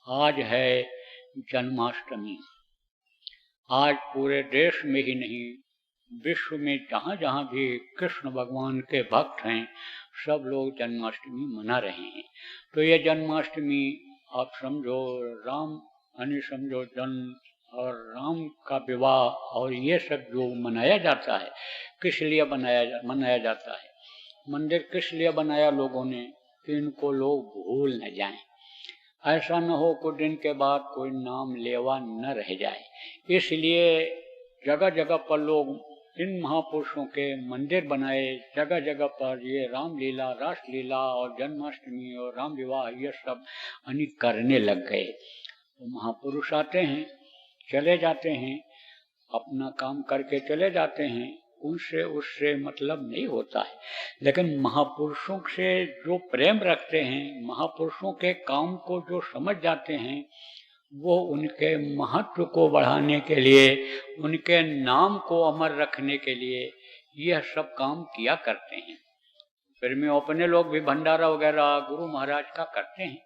आज है जन्माष्टमी। आज पूरे देश में ही नहीं, विश्व में जहाँ जहाँ भी कृष्ण भगवान के भक्त हैं, सब लोग जन्माष्टमी मना रहे हैं। तो ये जन्माष्टमी आप समझो राम यानी समझो जन्म और राम का विवाह और ये सब जो मनाया जाता है, किस लिए मनाया जाता है। मंदिर किस लिए बनाया लोगों ने कि इनको लोग भूल न जाएं, ऐसा न हो कुछ दिन के बाद कोई नाम लेवा न रह जाए। इसलिए जगह जगह पर लोग इन महापुरुषों के मंदिर बनाए, जगह जगह पर ये रामलीला, रासलीला और जन्माष्टमी और राम विवाह ये सब अनेक करने लग गए। तो महापुरुष आते हैं, चले जाते हैं, अपना काम करके चले जाते हैं, उनसे उससे मतलब नहीं होता है। लेकिन महापुरुषों से जो प्रेम रखते हैं, महापुरुषों के काम को जो समझ जाते हैं, वो उनके महत्व को बढ़ाने के लिए, उनके नाम को अमर रखने के लिए यह सब काम किया करते हैं। प्रेमियों, अपने लोग भी भंडारा वगैरह गुरु महाराज का करते हैं।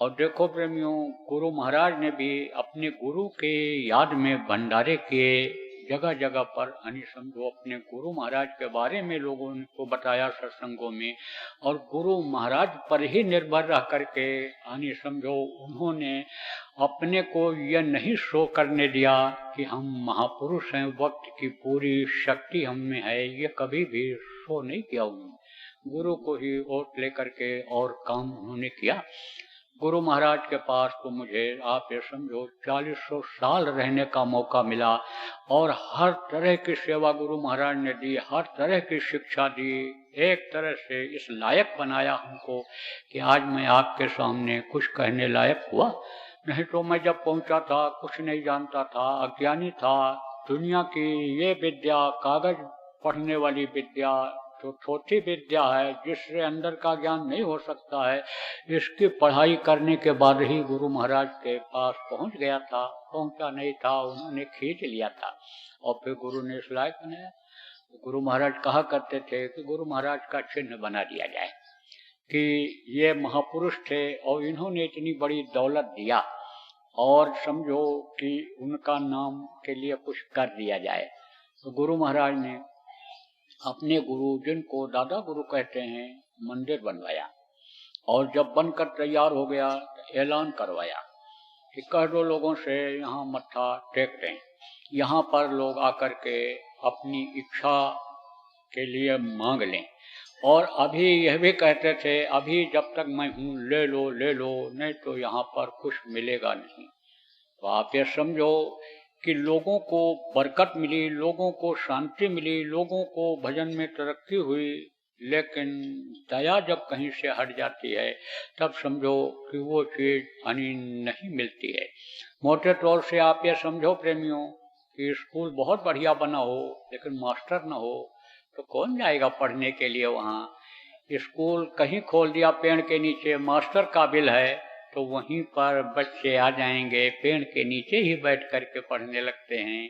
और देखो प्रेमियों, गुरु महाराज ने भी अपने गुरु के याद में भंडारे किए जगह जगह पर। यानी समझो अपने गुरु महाराज के बारे में लोगों को बताया सत्संगों में, और गुरु महाराज पर ही निर्भर रह करके यानी समझो उन्होंने अपने को यह नहीं शो करने दिया कि हम महापुरुष हैं, वक्त की पूरी शक्ति हम में है, ये कभी भी शो नहीं किया उन्होंने। गुरु को ही वोट लेकर के और काम उन्होंने किया। गुरु महाराज के पास तो मुझे आप ये समझो 4000 साल रहने का मौका मिला, और हर तरह की सेवा गुरु महाराज ने दी, हर तरह की शिक्षा दी, एक तरह से इस लायक बनाया हमको कि आज मैं आपके सामने कुछ कहने लायक हुआ। नहीं तो मैं जब पहुंचा था कुछ नहीं जानता था, अज्ञानी था। दुनिया की ये विद्या, कागज पढ़ने वाली विद्या, जो छोटी विद्या है जिससे अंदर का ज्ञान नहीं हो सकता है, इसकी पढ़ाई करने के बाद ही गुरु महाराज के पास पहुंच गया था। पहुंचा नहीं था, उन्होंने खींच लिया था और फिर गुरु ने इस लायक बनाया। तो गुरु महाराज कहा करते थे कि गुरु महाराज का चिन्ह बना दिया जाए कि ये महापुरुष थे और इन्होंने इतनी बड़ी दौलत दिया, और समझो कि उनका नाम के लिए कुछ कर दिया जाए। तो गुरु महाराज ने अपने गुरु, जिनको दादा गुरु कहते हैं, मंदिर बनवाया। और जब बनकर तैयार हो गया तो ऐलान करवाया कि कह दो लोगों से यहाँ मत्था टेक दें, यहाँ पर लोग आकर के अपनी इच्छा के लिए मांग लें। और अभी यह भी कहते थे, अभी जब तक मैं हूँ ले लो ले लो, नहीं तो यहाँ पर कुछ मिलेगा नहीं। तो आप ये समझो कि लोगों को बरकत मिली, लोगों को शांति मिली, लोगों को भजन में तरक्की हुई। लेकिन दया जब कहीं से हट जाती है तब समझो कि वो चीज यानी नहीं मिलती है। मोटे तौर से आप ये समझो प्रेमियों कि स्कूल बहुत बढ़िया बना हो लेकिन मास्टर न हो तो कौन जाएगा पढ़ने के लिए वहाँ। स्कूल कहीं खोल दिया पेड़ के नीचे, मास्टर काबिल है तो वहीं पर बच्चे आ जाएंगे, पेड़ के नीचे ही बैठ करके पढ़ने लगते हैं।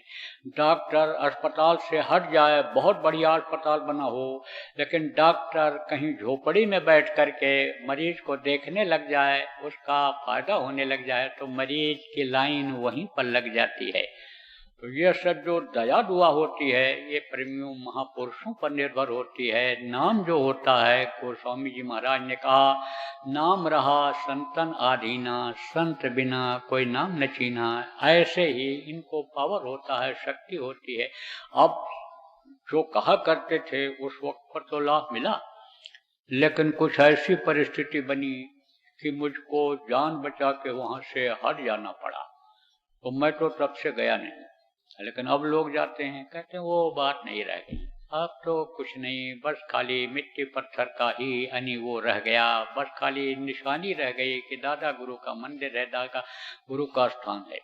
डॉक्टर अस्पताल से हट जाए, बहुत बढ़िया अस्पताल बना हो, लेकिन डॉक्टर कहीं झोपड़ी में बैठ करके मरीज को देखने लग जाए, उसका फायदा होने लग जाए, तो मरीज की लाइन वहीं पर लग जाती है। तो ये सब जो दया दुआ होती है ये प्रेमियों महापुरुषों पर निर्भर होती है। नाम जो होता है, गोस्वामी जी महाराज ने कहा, नाम रहा संतन आधीना, संत बिना कोई नाम न चीना। ऐसे ही इनको पावर होता है, शक्ति होती है। अब जो कहा करते थे उस वक्त पर तो लाभ मिला, लेकिन कुछ ऐसी परिस्थिति बनी कि मुझको जान बचा के वहां से हट जाना पड़ा, तो मैं तो तब से गया नहीं। लेकिन अब लोग जाते हैं, कहते हैं वो बात नहीं रह गई, अब तो कुछ नहीं, बस खाली मिट्टी पत्थर का ही यानी वो रह गया, बस खाली निशानी रह गई कि दादा गुरु का मंदिर है, दादा गुरु का स्थान है।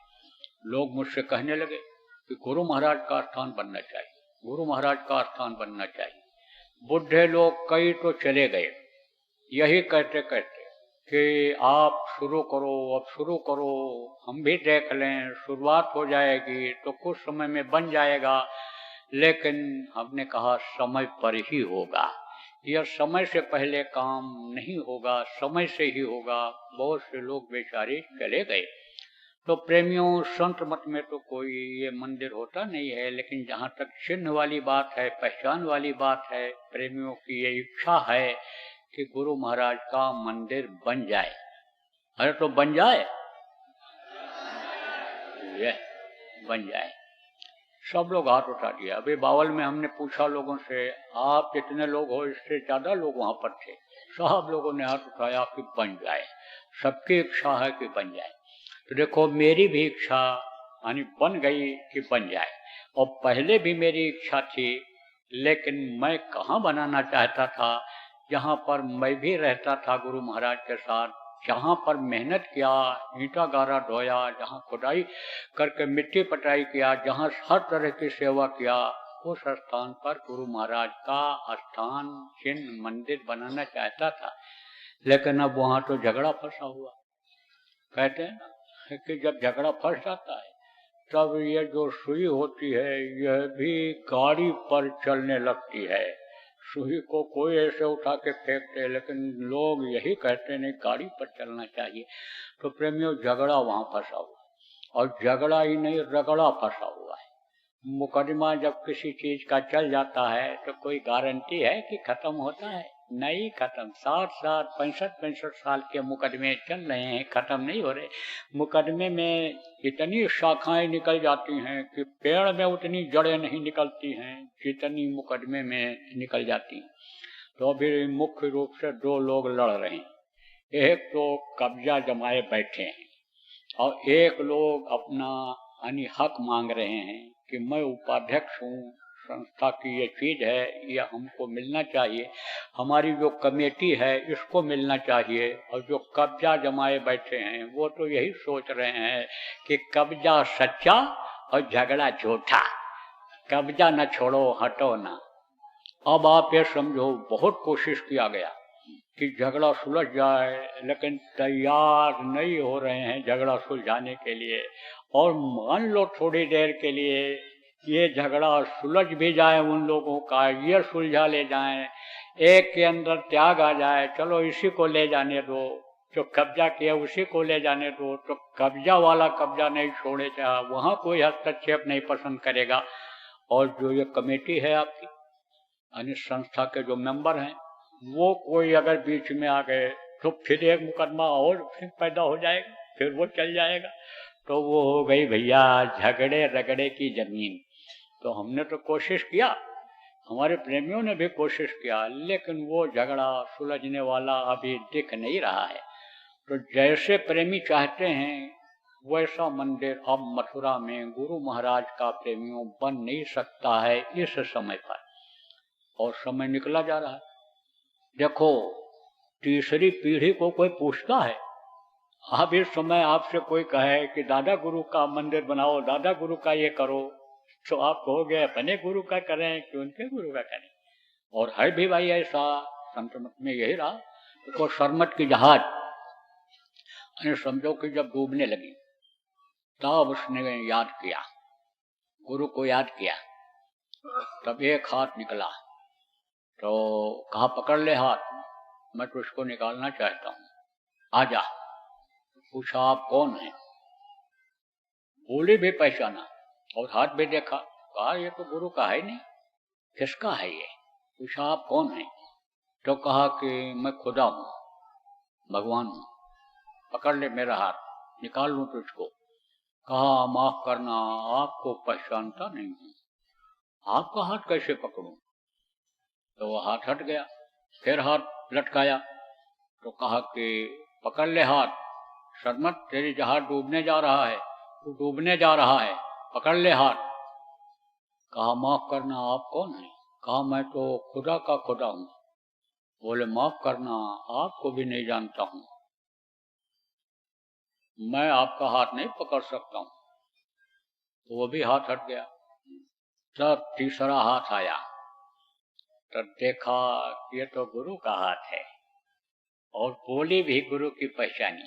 लोग मुझसे कहने लगे कि गुरु महाराज का स्थान बनना चाहिए, गुरु महाराज का स्थान बनना चाहिए। बुढ़े लोग कई तो चले गए यही कहते कहते कि आप शुरू करो, अब शुरू करो, हम भी देख लें, शुरुआत हो जाएगी तो कुछ समय में बन जाएगा। लेकिन हमने कहा समय पर ही होगा, यह समय से पहले काम नहीं होगा, समय से ही होगा। बहुत से लोग बेचारे चले गए। तो प्रेमियों, संत मत में तो कोई ये मंदिर होता नहीं है, लेकिन जहाँ तक चिन्ह वाली बात है, पहचान वाली बात है, प्रेमियों की ये इच्छा है कि गुरु महाराज का मंदिर बन जाए। अरे तो बन जाए, ये बन जाए। सब लोग हाथ उठा दिया। अभी बावल में हमने पूछा लोगों से, आप जितने लोग हो इससे ज्यादा लोग वहां पर थे, सब लोगों ने हाथ उठाया कि बन जाए। सबकी इच्छा है कि बन जाए। तो देखो, मेरी भी इच्छा यानी बन गई कि बन जाए। और पहले भी मेरी इच्छा थी, लेकिन मैं कहाँ बनाना चाहता था, जहाँ पर मैं भी रहता था गुरु महाराज के साथ, जहाँ पर मेहनत किया, ईंटा गारा ढोया, जहाँ खुदाई करके मिट्टी पटाई किया, जहाँ हर तरह की सेवा किया, उस स्थान पर गुरु महाराज का स्थान, चिन्ह, मंदिर बनाना चाहता था। लेकिन अब वहाँ तो झगड़ा फंसा हुआ। कहते हैं ना कि जब झगड़ा फंस जाता है तब ये जो सुई होती है यह भी गाड़ी पर चलने लगती है। सुई को कोई ऐसे उठा के फेंकते, लेकिन लोग यही कहते नहीं गाड़ी पर चलना चाहिए। तो प्रेमियों, झगड़ा वहां फंसा हुआ, और झगड़ा ही नहीं रगड़ा फंसा हुआ है। मुकदमा जब किसी चीज का चल जाता है तो कोई गारंटी है कि खत्म होता है? नहीं खत्म। 60 65 साल के मुकदमे चल रहे हैं, खत्म नहीं हो रहे। मुकदमे में इतनी शाखाएं निकल जाती हैं कि पेड़ में उतनी जड़ें नहीं निकलती हैं जितनी मुकदमे में निकल जाती हैं। तो अभी मुख्य रूप से दो लोग लड़ रहे हैं। एक तो कब्जा जमाए बैठे हैं, और एक लोग अपना यानी हक मांग रहे हैं कि मैं उपाध्यक्ष हूँ, संस्था की ये चीज है, यह हमको मिलना चाहिए, हमारी जो कमेटी है इसको मिलना चाहिए। और जो कब्जा जमाए बैठे हैं वो तो यही सोच रहे हैं कि कब्जा सच्चा और झगड़ा झूठा, कब्जा न छोड़ो हटो ना। अब आप ये समझो, बहुत कोशिश किया गया कि झगड़ा सुलझ जाए, लेकिन तैयार नहीं हो रहे हैं झगड़ा सुलझाने के लिए। और मान लो थोड़ी देर के लिए ये झगड़ा सुलझ भी जाए, उन लोगों का ये सुलझा ले जाए, एक के अंदर त्याग आ जाए, चलो इसी को ले जाने दो, जो कब्जा किया उसी को ले जाने दो, तो कब्जा वाला कब्जा नहीं छोड़े, चाहे वहां कोई हस्तक्षेप नहीं पसंद करेगा। और जो ये कमेटी है आपकी, यानी संस्था के जो मेंबर हैं, वो कोई अगर बीच में आ गए तो फिर एक मुकदमा और फिर पैदा हो जाएगा, फिर वो चल जाएगा। तो वो हो गई भैया झगड़े रगड़े की जमीन। तो हमने तो कोशिश किया, हमारे प्रेमियों ने भी कोशिश किया, लेकिन वो झगड़ा सुलझने वाला अभी दिख नहीं रहा है। तो जैसे प्रेमी चाहते हैं वैसा मंदिर अब मथुरा में गुरु महाराज का प्रेमियों बन नहीं सकता है इस समय पर। और समय निकला जा रहा है। देखो, तीसरी पीढ़ी को कोई पूछता है? अब इस समय आपसे कोई कहे कि दादा गुरु का मंदिर बनाओ, दादा गुरु का ये करो, तो आप कहोगे अपने गुरु का करें कि उनके गुरु का करें? और है भी भाई ऐसा, संत मत में यही रहा। तो सरमत की जहाज समझो कि जब डूबने लगी तब उसने याद किया, गुरु को याद किया। तब एक हाथ निकला, तो कहा पकड़ ले हाथ, मैं तो उसको निकालना चाहता हूँ, आजा। पूछा आप कौन है? बोली भी पहचाना और हाथ भी देखा, कहा ये तो गुरु का है नहीं, किसका है ये? पूछा आप कौन है? तो कहा कि मैं खुदा हूँ, भगवान हूँ, पकड़ ले मेरा हाथ, निकाल लूं तुझको। कहा माफ करना, आपको पहचानता नहीं हूँ, आपका हाथ कैसे पकड़ूं? तो वो हाथ हट गया। फिर हाथ लटकाया तो कहा कि पकड़ ले हाथ, सरमत तेरी जहाज डूबने जा रहा है, तू डूबने जा रहा है, पकड़ ले हाथ। कहा माफ करना, आप कौन है? कहा मैं तो खुदा का खुदा हूँ। बोले माफ करना, आपको भी नहीं जानता हूँ, मैं आपका हाथ नहीं पकड़ सकता हूँ। तो वो भी हाथ हट गया। तब तीसरा हाथ आया, तब देखा कि ये तो गुरु का हाथ है, और बोली भी गुरु की पहचानी।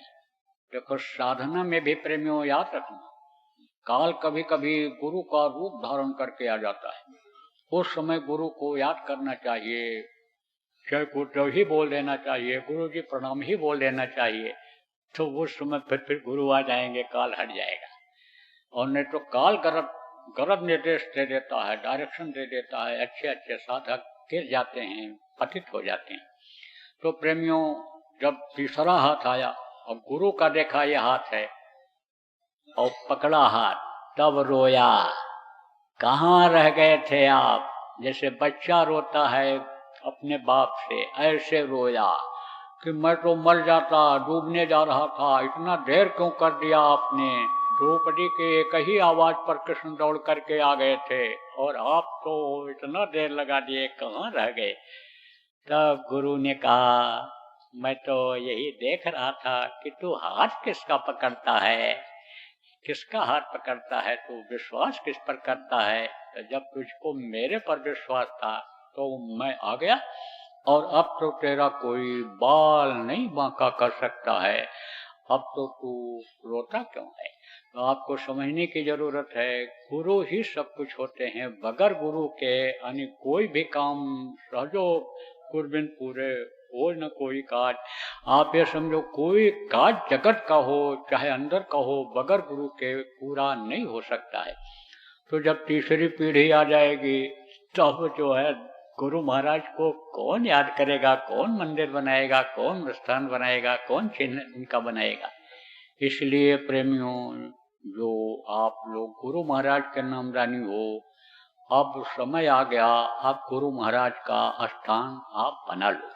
देखो, साधना में भी प्रेमियों याद रखना, काल कभी कभी गुरु का रूप धारण करके आ जाता है। उस समय गुरु को याद करना चाहिए जय गुरुदेव ही बोल देना चाहिए, गुरु जी प्रणाम ही बोल देना चाहिए, तो उस समय फिर गुरु आ जाएंगे, काल हट जाएगा। और नहीं तो काल गलत निर्देश दे देता है, डायरेक्शन दे देता है, अच्छे अच्छे साधक गिर जाते हैं, पतित हो जाते हैं। तो प्रेमियों, जब तीसरा हाथ आया और गुरु का देखा ये हाथ है और पकड़ा हाथ, तब रोया। कहाँ रह गए थे आप? जैसे बच्चा रोता है अपने बाप से, ऐसे रोया कि मैं तो मर जाता, डूबने जा रहा था, इतना देर क्यों कर दिया आपने? द्रौपदी के एक ही आवाज पर कृष्ण दौड़ करके आ गए थे और आप तो इतना देर लगा दिए, कहाँ रह गए? तब गुरु ने कहा, मैं तो यही देख रहा था कि तू हाथ किसका पकड़ता है, किसका हाथ पकड़ता है, तू विश्वास किस पर करता है? तो जब तुझको मेरे पर विश्वास था तो मैं आ गया, और अब तो तेरा कोई बाल नहीं बांका कर सकता है, अब तो तू रोता क्यों है? तो आपको समझने की जरूरत है, गुरु ही सब कुछ होते हैं। बगैर गुरु के यानी कोई भी काम सहजो गुरबिन पूरे हो न कोई काज। आप ये समझो, कोई काज जगत का हो चाहे अंदर का हो, बगैर गुरु के पूरा नहीं हो सकता है। तो जब तीसरी पीढ़ी आ जाएगी तब जो है गुरु महाराज को कौन याद करेगा, कौन मंदिर बनाएगा, कौन स्थान बनाएगा, कौन चिन्ह उनका बनाएगा? इसलिए प्रेमियों, जो आप लोग गुरु महाराज के नामदानी हो, अब समय आ गया, आप गुरु महाराज का स्थान आप बना लो।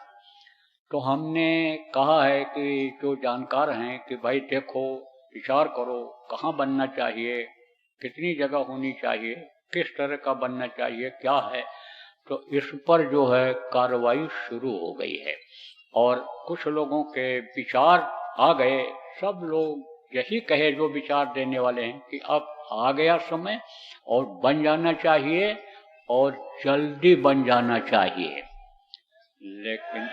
तो हमने कहा है कि जो जानकार हैं कि भाई देखो, विचार करो कहाँ बनना चाहिए, कितनी जगह होनी चाहिए, किस तरह का बनना चाहिए, क्या है। तो इस पर जो है कार्रवाई शुरू हो गई है और कुछ लोगों के विचार आ गए। सब लोग यही कहे जो विचार देने वाले हैं कि अब आ गया समय और बन जाना चाहिए और जल्दी बन जाना चाहिए। लेकिन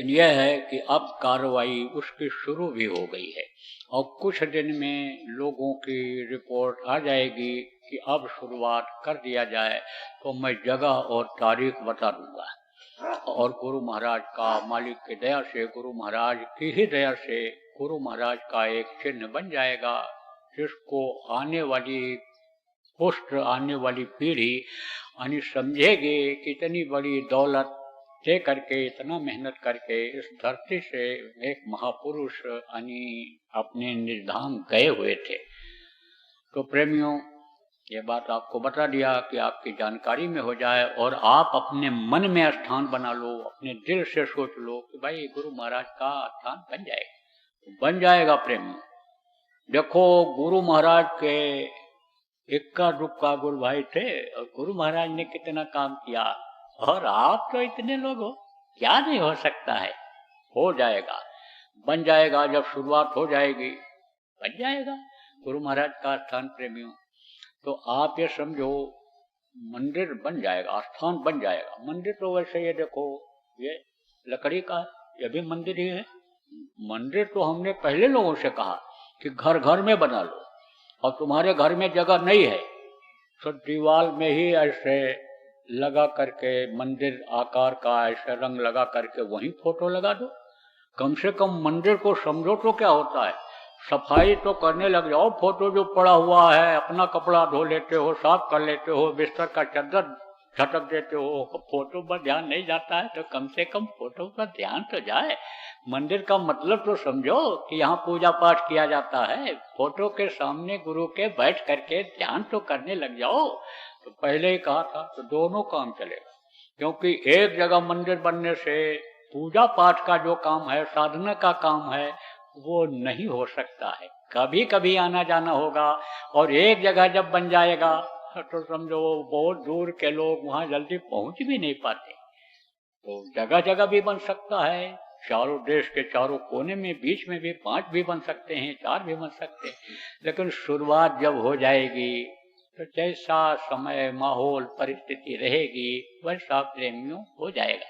यह है कि अब कार्रवाई उसकी शुरू भी हो गई है और कुछ दिन में लोगों की रिपोर्ट आ जाएगी कि अब शुरुआत कर दिया जाए। तो मैं जगह और तारीख बता दूंगा और गुरु महाराज का, मालिक की दया से, गुरु महाराज की ही दया से गुरु महाराज का एक चिन्ह बन जाएगा, जिसको आने वाली पुष्ट, आने वाली पीढ़ी यानी समझेगी कि इतनी बड़ी दौलत दे करके, इतना मेहनत करके इस धरती से एक महापुरुष यानी अपने निर्धाम गए हुए थे। तो प्रेमियों, ये बात आपको बता दिया कि आपकी जानकारी में हो जाए और आप अपने मन में स्थान बना लो, अपने दिल से सोच लो कि भाई गुरु महाराज का स्थान बन जाएगा। बन जाएगा प्रेमियों। देखो, गुरु महाराज के इक्का दुक्का गुरु भाई थे और गुरु महाराज ने कितना काम किया, और आप तो इतने लोग हो, क्या नहीं हो सकता है? हो जाएगा, बन जाएगा। जब शुरुआत हो जाएगी बन जाएगा गुरु महाराज का स्थान प्रेमियों। तो आप ये समझो, मंदिर बन जाएगा, स्थान बन जाएगा। मंदिर तो वैसे ये देखो, ये लकड़ी का, ये भी मंदिर ही है। मंदिर तो हमने पहले लोगों से कहा कि घर घर में बना लो, और तुम्हारे घर में जगह नहीं है तो दीवार में ही ऐसे लगा करके मंदिर आकार का ऐसे रंग लगा करके वहीं फोटो लगा दो। कम से कम मंदिर को समझो तो क्या होता है, सफाई तो करने लग जाओ। फोटो जो पड़ा हुआ है अपना कपड़ा धो लेते हो, साफ कर लेते हो, बिस्तर का चादर झटक देते हो, फोटो पर ध्यान नहीं जाता है तो कम से कम फोटो पर ध्यान तो जाए। मंदिर का मतलब तो समझो कि यहाँ पूजा पाठ किया जाता है, फोटो के सामने गुरु के बैठ करके ध्यान तो करने लग जाओ। तो पहले ही कहा था, तो दोनों काम चलेगा, क्योंकि एक जगह मंदिर बनने से पूजा पाठ का जो काम है, साधना का काम है, वो नहीं हो सकता है। कभी कभी आना जाना होगा, और एक जगह जब बन जाएगा तो समझो बहुत दूर के लोग वहां जल्दी पहुंच भी नहीं पाते। तो जगह जगह भी बन सकता है, चारों देश के चारों कोने में, बीच में भी 5 भी बन सकते हैं, 4 भी बन सकते हैं। लेकिन शुरुआत जब हो जाएगी तो जैसा समय, माहौल, परिस्थिति रहेगी वैसा प्रेमियों हो जाएगा।